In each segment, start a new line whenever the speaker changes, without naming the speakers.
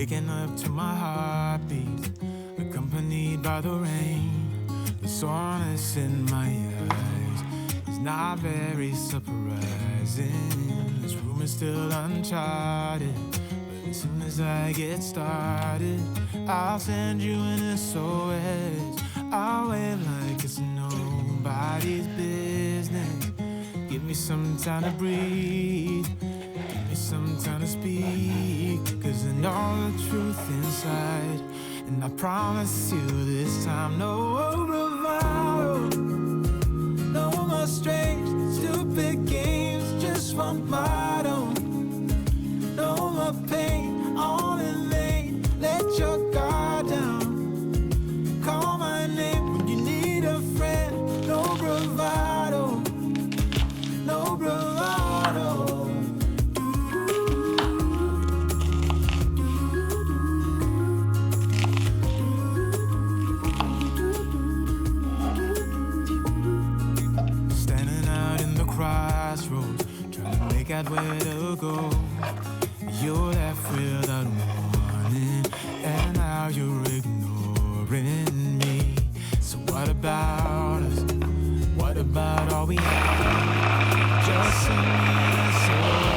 Waking up to my heartbeat, accompanied by the rain. The soreness in my eyes is not very surprising. This room is still uncharted, but as soon as I get started, I'll send you an SOS. I'll wave like it's nobody's business. Give me some time to breathe, give me some time to speak, 'cause I know the truth inside. And I promise you this time, no bravado, no more strange, stupid games, just one motto. No more pain, all in vain, let your guard down. Call my name when you need a friend, no bravado, no bravado. Crossroads, trying to make out where to go. You're left without warning, and now you're ignoring me. So what about us? What about all we have? Just send me a soul.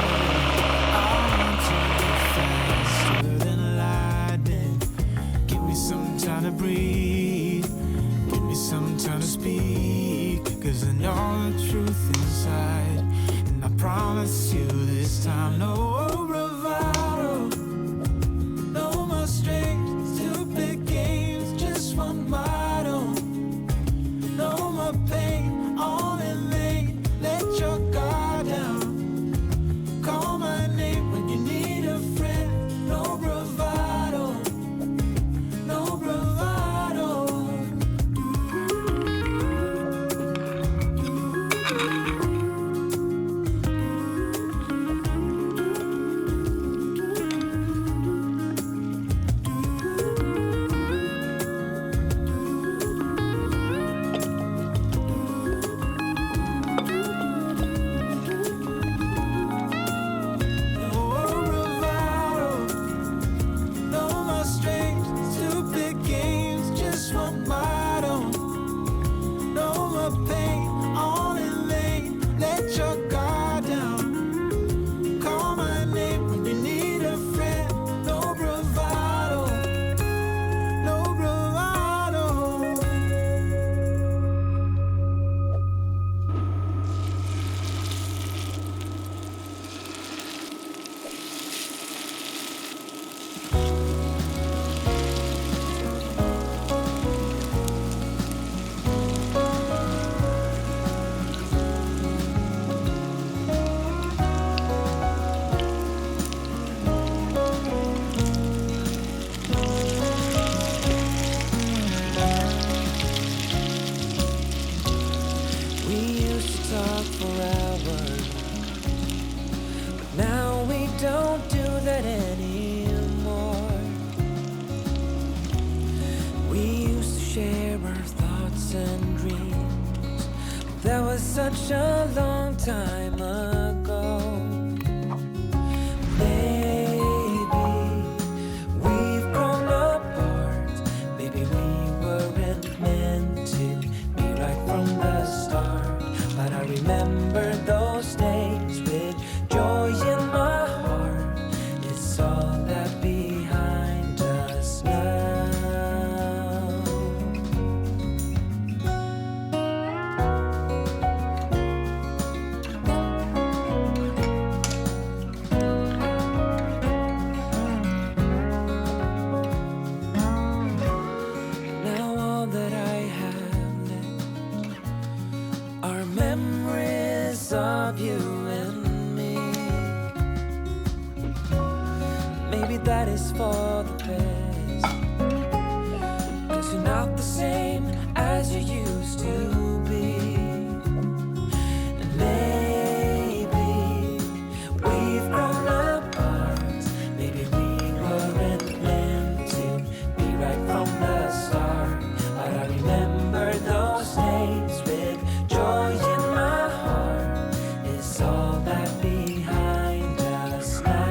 I want to go faster than lightning. Give me some time to breathe, give me some time to speak, 'cause I know the truth inside. And I promise you this time, no bravado, no more strange, stupid games, just one motto. No more pain, all in vain, let your guard down. Call my name when you need a friend, no bravado, no bravado.
Such a long time ago. Maybe we've grown apart. Maybe we weren't meant to be right from the start. But I remember those days with joy in my heart. It's all that behind us now. Of you and me. Maybe that is for the best, 'cause you're not the same as you used to be. And maybe we've grown apart. Maybe we weren't meant to be right from the start. But I remember those days with joy in my heart. It's all that behind us now.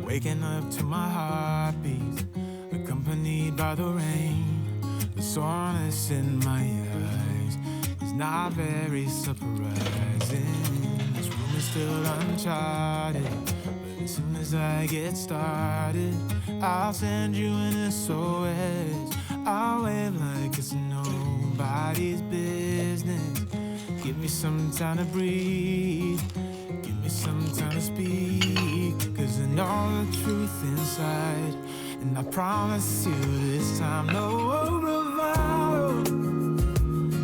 Waking up to my heartbeat, accompanied by the rain. The soreness in my eyes is not very surprising. This room is still uncharted, but as soon as I get started, I'll send you an SOS. I'll wave like it's nobody's business. Give me some time to breathe, give me some time to speak, 'cause I know the truth inside, and I promise you this time, no bravado,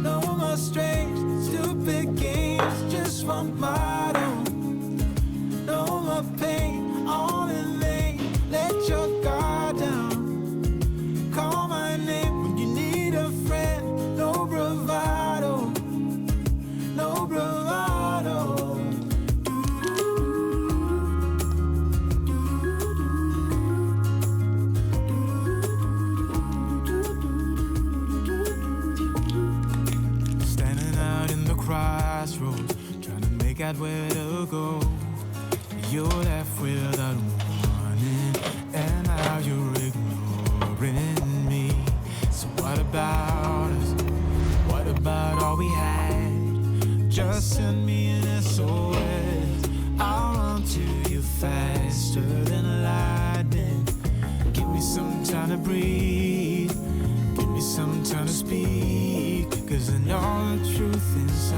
no more strange, stupid games, just one motto. No more pain, all in vain, let your guard down. Call my name when you need a friend, no bravado, no bravado. Standing out in the crossroads, trying to make out where to go. You're left without warning, and now you're ignoring me. So what about us? What about all we had? Just send me an SOS. I'll run to you faster than lightning. Give me some time to breathe, give me some time to speak, 'cause I know the truth inside.